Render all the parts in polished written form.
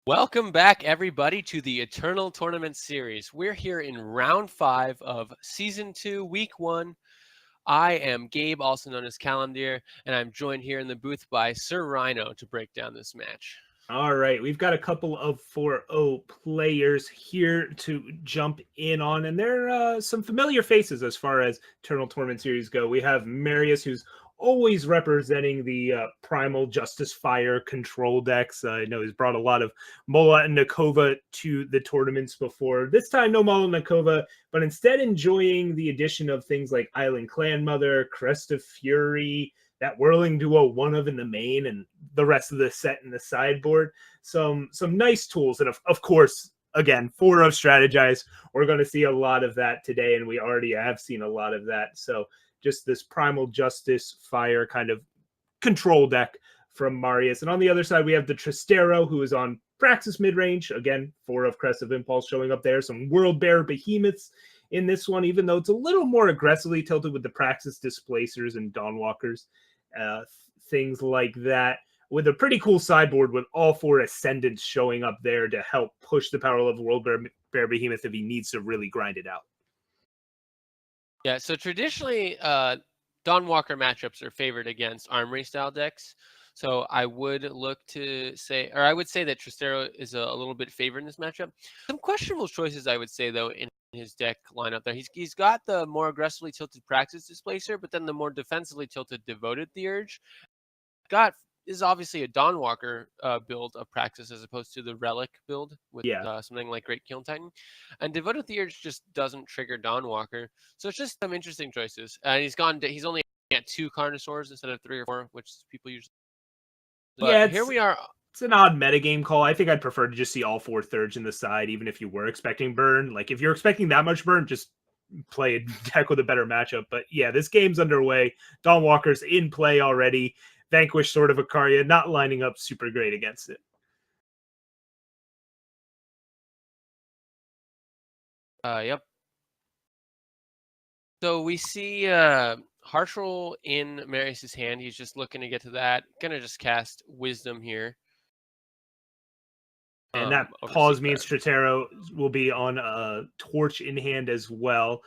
Welcome back, everybody, to the Eternal Tournament Series. We're here in round 5 of Season 2, Week 1. I am Gabe, also known as Calimdir, and I'm joined here in the booth by Sir Rhino to break down this match. All right, we've got a couple of 4-0 players here to jump in on, and they're some familiar faces as far as Eternal Tournament Series go. We have Marius, who's always representing the Primal Justice Fire control decks. I know he's brought a lot of Mola and Nakova to the tournaments before. This time, no Mola and Nakova, but instead enjoying the addition of things like Island Clan Mother, Crest of Fury, that whirling duo one of in the main, and the rest of the set in the sideboard. Some nice tools, and of course, again, 4-0 strategize. We're going to see a lot of that today, and we already have seen a lot of that. So just this Primal Justice Fire kind of control deck from Marius. And on the other side, we have the TheTrystero, who is on Praxis mid-range. Again, 4 of Crest of Impulse showing up there. Some World Bear Behemoths in this one, even though it's a little more aggressively tilted with the Praxis Displacers and Dawnwalkers, things like that, with a pretty cool sideboard with all 4 Ascendants showing up there to help push the power level World Bear Behemoth if he needs to really grind it out. Yeah, so traditionally, Dawnwalker matchups are favored against Armory style decks. So I would look to say, or I would say that TheTrystero is a little bit favored in this matchup. Some questionable choices, I would say, though, in his deck lineup there. He's got the more aggressively tilted Praxis Displacer, but then the more defensively tilted Devoted Theurge. Got is obviously a Dawnwalker build of Praxis as opposed to the Relic build with something like Great Kiln Titan. And Devoted Theurge just doesn't trigger Dawnwalker. So it's just some interesting choices. And he's only at 2 Carnosaurs instead of 3 or 4, which people usually. But here we are. It's an odd metagame call. I think I'd prefer to just see all 4 thirds in the side, even if you were expecting burn. Like, if you're expecting that much burn, just play a deck with a better matchup. But yeah, this game's underway. Dawnwalker's in play already. Vanquish Sword of Ikaria not lining up super great against it. Yep. So we see Harsh Roll in Marius' hand. He's just looking to get to that. Gonna just cast Wisdom here. And that pause means TheTrystero will be on a Torch in hand as well.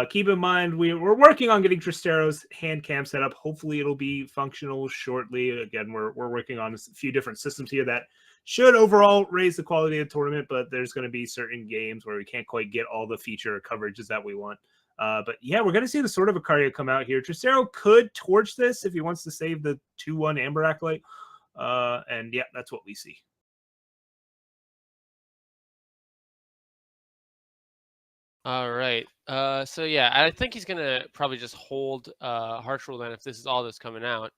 Keep in mind, we're working on getting TheTrystero's hand cam set up. Hopefully it'll be functional shortly. Again, we're working on a few different systems here that should overall raise the quality of the tournament, but there's going to be certain games where we can't quite get all the feature coverages that we want. But yeah, we're going to see the Sword of Ikaria come out here. TheTrystero could torch this if he wants to save the 2-1 Amber Acolyte. And yeah, that's what we see. All right. So yeah, I think he's gonna probably just hold Harsh Rule then if this is all that's coming out.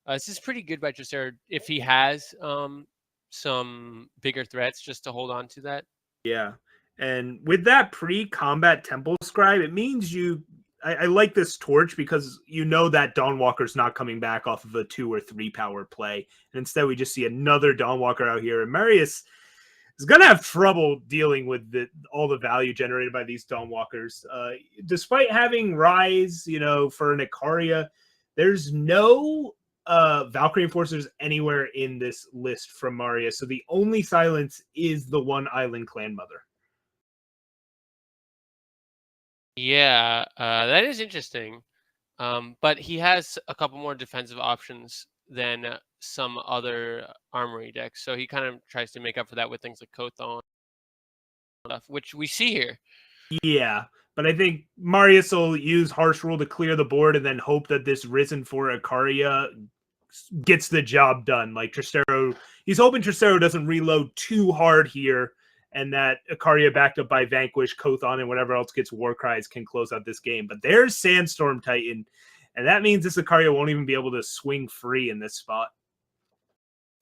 This is pretty good by TheTrystero if he has some bigger threats just to hold on to that. Yeah. And with that pre-combat Temple Scribe, it means I like this Torch because you know that Dawnwalker's not coming back off of a 2 or 3 power play. And instead we just see another Dawnwalker out here. And Marius is going to have trouble dealing with all the value generated by these Dawnwalkers. Despite having Rise, for an Ikaria, there's no Valkyrie Enforcers anywhere in this list from Marius. So the only silence is the one Island Clan Mother. Yeah, that is interesting. But he has a couple more defensive options than some other Armory decks. So he kind of tries to make up for that with things like Kothon stuff, which we see here. Yeah, but I think Marius will use Harsh Rule to clear the board and then hope that this Risen for Ikaria gets the job done. Like TheTrystero, he's hoping TheTrystero doesn't reload too hard here, and that Ikaria backed up by Vanquish, Kothon, and whatever else gets War Cries can close out this game. But there's Sandstorm Titan, and that means this Ikaria won't even be able to swing free in this spot.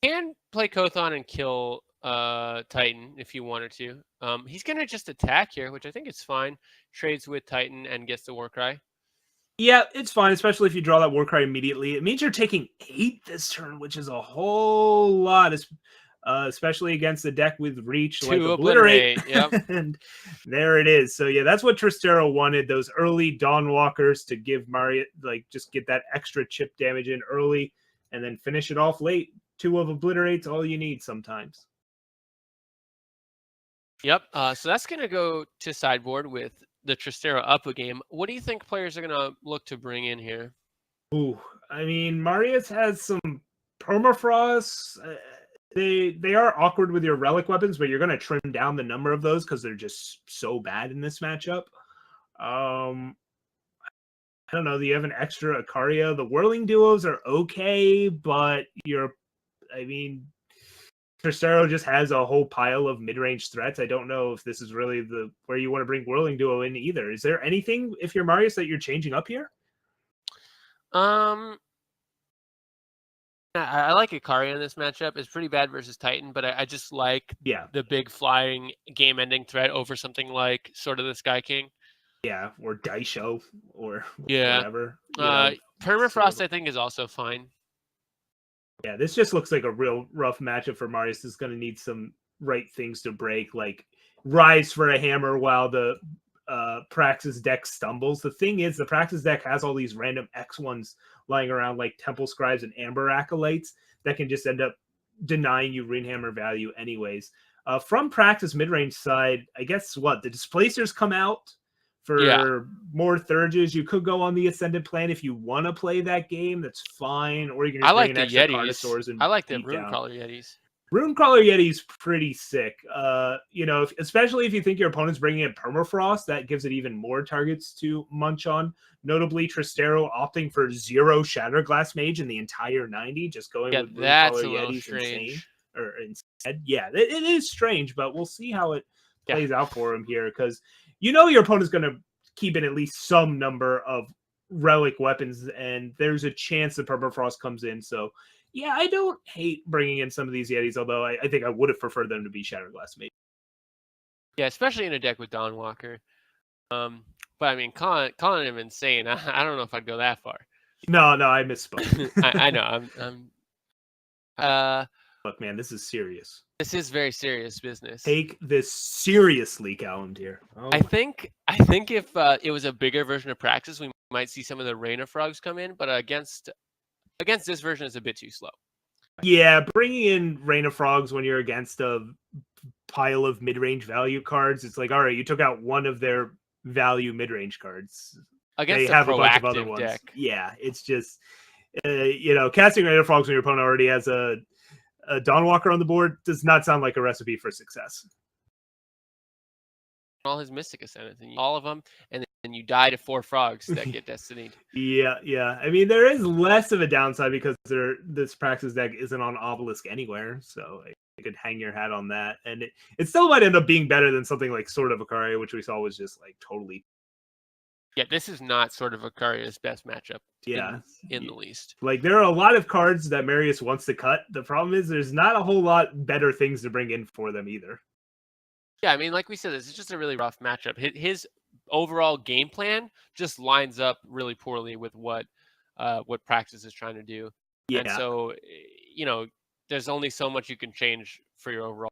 Can play Kothon and kill Titan if you wanted to. He's gonna just attack here, which I think is fine. Trades with Titan and gets the Warcry. Yeah, it's fine, especially if you draw that Warcry immediately. It means you're taking 8 this turn, which is a whole lot, especially against the deck with Reach, like Obliterate. Yep. And there it is. So yeah, that's what TheTrystero wanted, those early Dawnwalkers to give Marius, just get that extra chip damage in early and then finish it off late. 2 of Obliterate's all you need sometimes. Yep. So that's going to go to sideboard with the Trystero up a game. What do you think players are going to look to bring in here? Ooh, I mean, Marius has some permafrost. They are awkward with your relic weapons, but you're going to trim down the number of those because they're just so bad in this matchup. I don't know. Do you have an extra Icaria? The whirling duos are okay, but I mean, Trystero just has a whole pile of mid-range threats. I don't know if this is really where you want to bring whirling duo in either. Is there anything, if you're Marius, that you're changing up here? I like Icaria in this matchup. It's pretty bad versus Titan, but I just like the big flying game-ending threat over something like sort of the Sky King. Yeah, or Daisho, or whatever. Permafrost, I think, is also fine. Yeah, this just looks like a real rough matchup for Marius. Is going to need some right things to break, like Rise for a Hammer while the Praxis deck stumbles. The thing is, the Praxis deck has all these random X1s lying around, like Temple Scribes and Amber Acolytes, that can just end up denying you Runehammer value anyways. From Praxis mid-range side, I guess the Displacers come out for more Thurges. You could go on the Ascended plan if you want to play that game. That's fine. Or you can just bring an extra Carnosaurs and I like the Runecrawler Yetis. Runecrawler Yeti's pretty sick. Especially if you think your opponent's bringing in Permafrost, that gives it even more targets to munch on. Notably, Trystero opting for 0 Shatterglass Mage in the entire 90, just going with that's Runecrawler Yeti's strange. Instead. Yeah, it is strange, but we'll see how it plays out for him here, because your opponent's going to keep in at least some number of relic weapons, and there's a chance that Permafrost comes in. So, yeah, I don't hate bringing in some of these Yetis, although I think I would have preferred them to be Shatterglass Mage. Yeah, especially in a deck with Dawnwalker. But I mean, calling him insane, I don't know if I'd go that far. No, I misspoke. I know. Look, man, this is serious. This is very serious business. Take this seriously, Calimdir. I think if it was a bigger version of Praxis, we might see some of the Rhino frogs come in, but against this version is a bit too slow. Yeah, bringing in Rhino frogs when you're against a pile of mid-range value cards, it's like, all right, you took out one of their value mid-range cards. Against they have a bunch of other ones. Deck. Yeah, it's just casting Rhino frogs when your opponent already has a Dawnwalker on the board does not sound like a recipe for success. All his Mystic Ascendants, all of them, and then you die to 4 frogs that get Destinied. Yeah. I mean, there is less of a downside because this Praxis deck isn't on Obelisk anywhere, so you could hang your hat on that, and it still might end up being better than something like Sword of Icaria, which we saw was just like totally. Yeah, this is not Sword of Icaria's best matchup. In the least. Like, there are a lot of cards that Marius wants to cut. The problem is there's not a whole lot better things to bring in for them either. Yeah, I mean, like we said, this is just a really rough matchup. His overall game plan just lines up really poorly with what Praxis is trying to do. Yeah. And so, there's only so much you can change for your overall.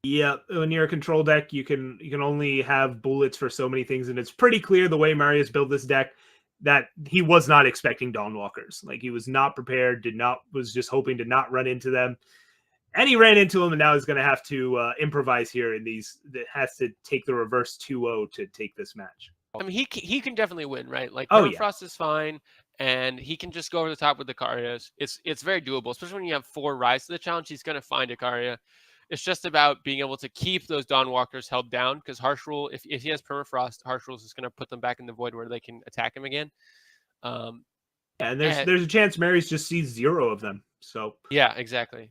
Yeah, when you're a control deck, you can only have bullets for so many things, and it's pretty clear the way Marius built this deck that he was not expecting Dawnwalkers. Like, he was not prepared, was just hoping to not run into them. And he ran into them, and now he's going to have to improvise here in these. That has to take the reverse 2-0 to take this match. I mean, he can definitely win, right? Like, Permafrost is fine, and he can just go over the top with Icarias. It's very doable, especially when you have 4 Rise to the Challenge. He's going to find Icaria. It's just about being able to keep those Dawnwalkers held down, because Harsh Rule, if he has Permafrost, Harsh Rule is just going to put them back in the Void where they can attack him again. And there's a chance Marius just sees 0 of them. So yeah, exactly.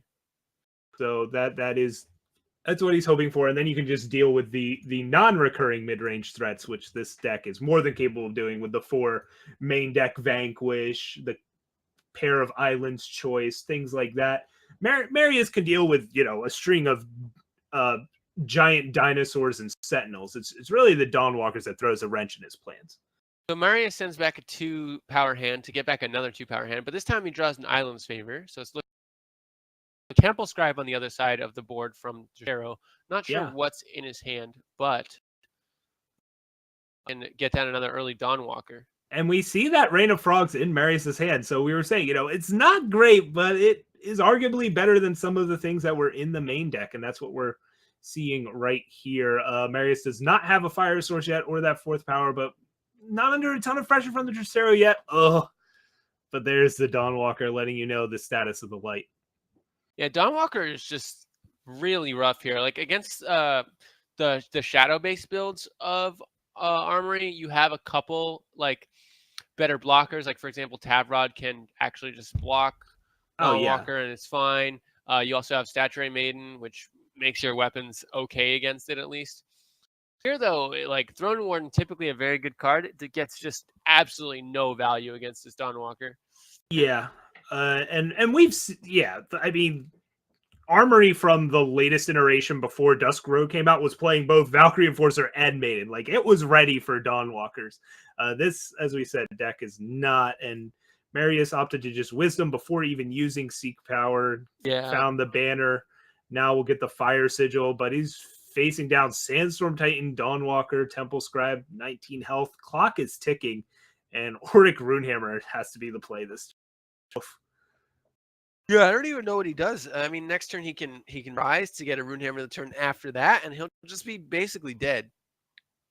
So that's what he's hoping for, and then you can just deal with the non-recurring mid-range threats, which this deck is more than capable of doing with the 4 main deck Vanquish, the pair of Islands Choice, things like that. Marius can deal with a string of giant dinosaurs and sentinels. It's really the Dawnwalkers that throws a wrench in his plans. So Marius sends back a 2-power hand to get back another 2-power hand, but this time he draws an Island's Favor, so it's the Temple Scribe on the other side of the board from Trystero. Not sure what's in his hand, but and get down another early Dawnwalker. And we see that Rain of Frogs in Marius's hand. So we were saying, it's not great, but it is arguably better than some of the things that were in the main deck, and that's what we're seeing right here. Marius does not have a fire source yet or that fourth power, but not under a ton of pressure from the TheTrystero yet. Ugh. But there's the Dawnwalker letting you know the status of the light. Yeah, Dawnwalker is just really rough here. Like against the shadow-based builds of Armory, you have a couple like better blockers. Like for example, Tavrod can actually just block Dawnwalker and it's fine. You also have Statuary Maiden, which makes your weapons okay against it at least. Here though, like Throne Warden, typically a very good card that gets just absolutely no value against this Dawnwalker. Yeah, and we've I mean, Armory from the latest iteration before Dusk Road came out was playing both Valkyrie Enforcer and Maiden. Like it was ready for Dawnwalkers. This, as we said, deck is not. And Marius opted to just Wisdom before even using Seek Power. Yeah, found the banner. Now we'll get the Fire Sigil, but he's facing down Sandstorm Titan, Dawnwalker, Temple Scribe, 19 health. Clock is ticking, and Auric Runehammer has to be the play this time. Yeah, I don't even know what he does. I mean, next turn he can rise to get a Runehammer the turn after that, and he'll just be basically dead.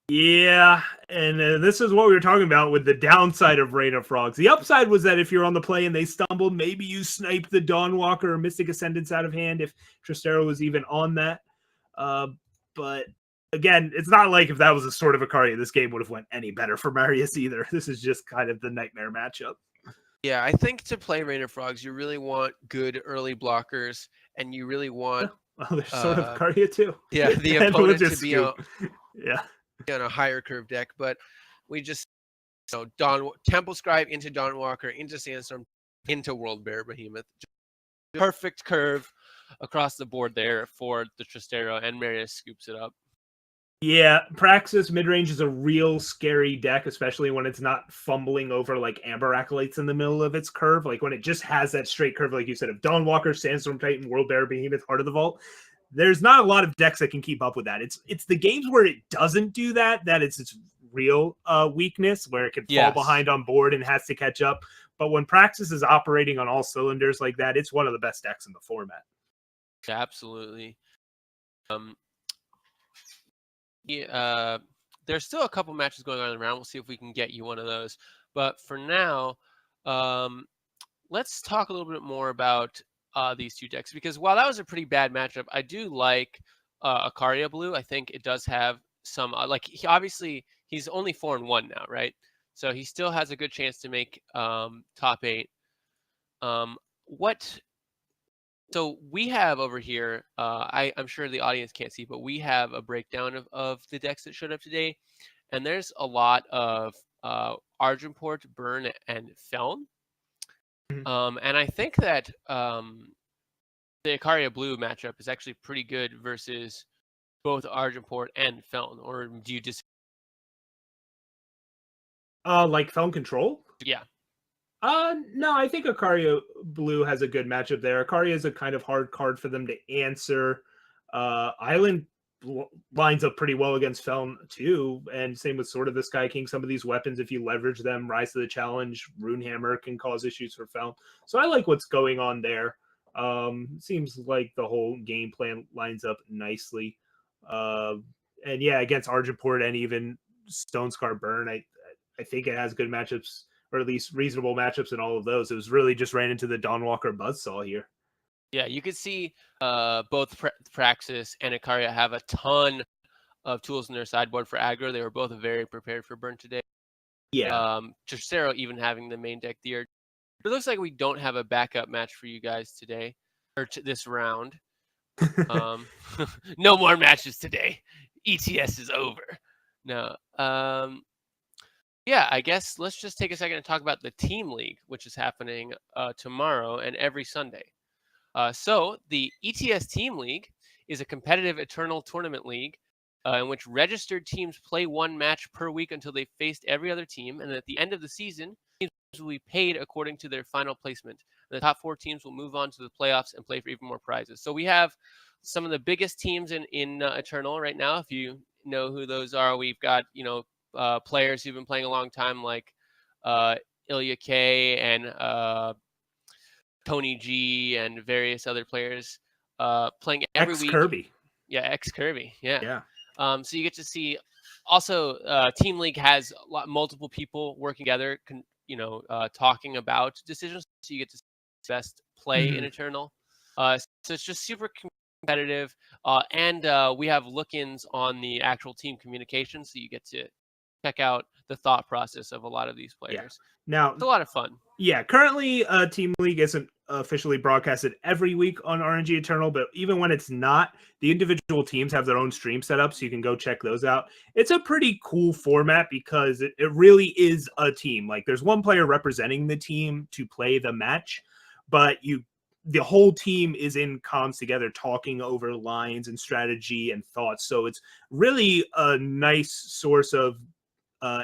Yeah, and this is what we were talking about with the downside of Rain of Frogs. The upside was that if you're on the play and they stumbled, maybe you snipe the Dawnwalker or Mystic Ascendance out of hand if TheTrystero was even on that. But again, it's not like if that was a sort of Ikaria, this game would have went any better for Marius either. This is just kind of the nightmare matchup. Yeah, I think to play Rain of Frogs, you really want good early blockers, and you really want there's sort of Ikaria too. Yeah, the opponent to be on a higher curve deck, but we just Temple Scribe into Dawnwalker, into Sandstorm, into World Bear Behemoth. Perfect curve across the board there for the TheTrystero, and Marius scoops it up. Yeah, Praxis midrange is a real scary deck, especially when it's not fumbling over like Amber Acolytes in the middle of its curve. Like when it just has that straight curve, like you said, of Dawnwalker, Sandstorm Titan, World Bear Behemoth, Heart of the Vault. There's not a lot of decks that can keep up with that. It's the games where it doesn't do that it's its real weakness, where it can fall behind on board and has to catch up. But when Praxis is operating on all cylinders like that, it's one of the best decks in the format. Absolutely. There's still a couple matches going on in the round. We'll see if we can get you one of those. But for now, let's talk a little bit more about these two decks, because while that was a pretty bad matchup, I do like Ikaria Blue. I think it does have some obviously he's only 4-1 now, right? So he still has a good chance to make top 8. So we have over here, I'm sure the audience can't see, but we have a breakdown of the decks that showed up today. And there's a lot of Argenport, Burn, and Feln. And I think that the Ikaria Blue matchup is actually pretty good versus both Argenport and Feln. Or do you just like Feln Control? Yeah. No, I think Ikaria Blue has a good matchup there. Ikaria is a kind of hard card for them to answer. Island lines up pretty well against Feln too, and same with Sword of the Sky King. Some of these weapons, if you leverage them, Rise to the Challenge, Runehammer can cause issues for Feln. So I like what's going on there. Seems like the whole game plan lines up nicely. And yeah, against Argenport and even Stonescar Burn, I think it has good matchups, or at least reasonable matchups in all of those. It was really just ran into the Dawnwalker buzzsaw here. Yeah, you could see both Praxis and Ikaria have a ton of tools in their sideboard for aggro. They were both very prepared for Burn today. Yeah. TheTrystero even having the main deck there. It looks like we don't have a backup match for you guys today, or this round. No more matches today. ETS is over. No. Yeah, I guess let's just take a second and talk about the Team League, which is happening tomorrow and every Sunday. So the ETS Team League is a competitive Eternal Tournament league in which registered teams play one match per week until they've faced every other team. And at the end of the season, teams will be paid according to their final placement. And the top 4 teams will move on to the playoffs and play for even more prizes. So we have some of the biggest teams in Eternal right now. If you know who those are, we've got, players who've been playing a long time, like Ilya K and Tony G and various other players playing every week. Kirby. Yeah, X Kirby. Yeah. Yeah. So you get to see. Also, Team League has multiple people working together, talking about decisions. So you get to see best play in Mhm. Eternal. So it's just super competitive, and we have look-ins on the actual team communication, so you get to check out the thought process of a lot of these Yeah. players. Now, It's a lot of fun. yeah, currently Team League isn't officially broadcasted every week on RNG Eternal, but even when it's not, the individual teams have their own stream set up, so you can go check those out. It's a pretty cool format because it really is a team. Like there's one player representing the team to play the match, but the whole team is in comms together talking over lines and strategy and thoughts. So it's really a nice source of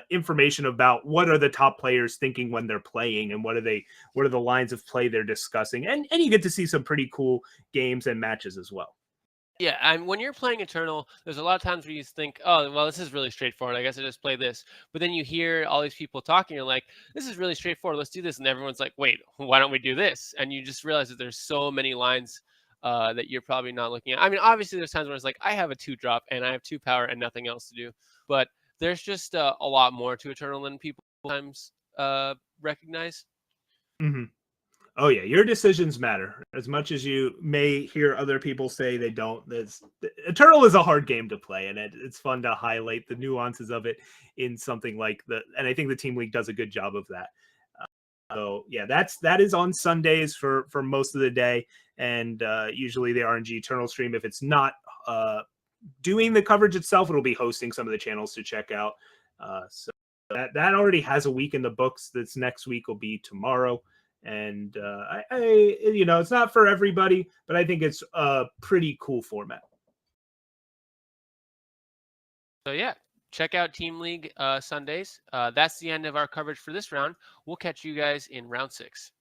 information about what are the top players thinking when they're playing and what are the lines of play they're discussing, and you get to see some pretty cool games and matches as well. Yeah, and when you're playing Eternal, there's a lot of times where you think, "Oh, well, this is really straightforward. I guess I just play this." But then you hear all these people talking, you're like, "This is really straightforward. Let's do this." And everyone's like, "Wait, why don't we do this?" And you just realize that there's so many lines that you're probably not looking at. I mean, obviously, there's times where it's like, "I have a 2-drop and I have 2 power and nothing else to do," but there's just a lot more to Eternal than people sometimes recognize. Mm-hmm. Oh yeah, your decisions matter as much as you may hear other people say they don't. Eternal is a hard game to play, and it's fun to highlight the nuances of it in something like and I think the Team League does a good job of that. So yeah, that is on Sundays for most of the day, and usually the RNG Eternal stream. If it's not doing the coverage itself, it'll be hosting some of the channels to check out. So that already has a week in the books. This next week will be tomorrow, and it's not for everybody, but I think it's a pretty cool format. So yeah, check out Team League Sundays. That's the end of our coverage for this round. We'll catch you guys in round 6.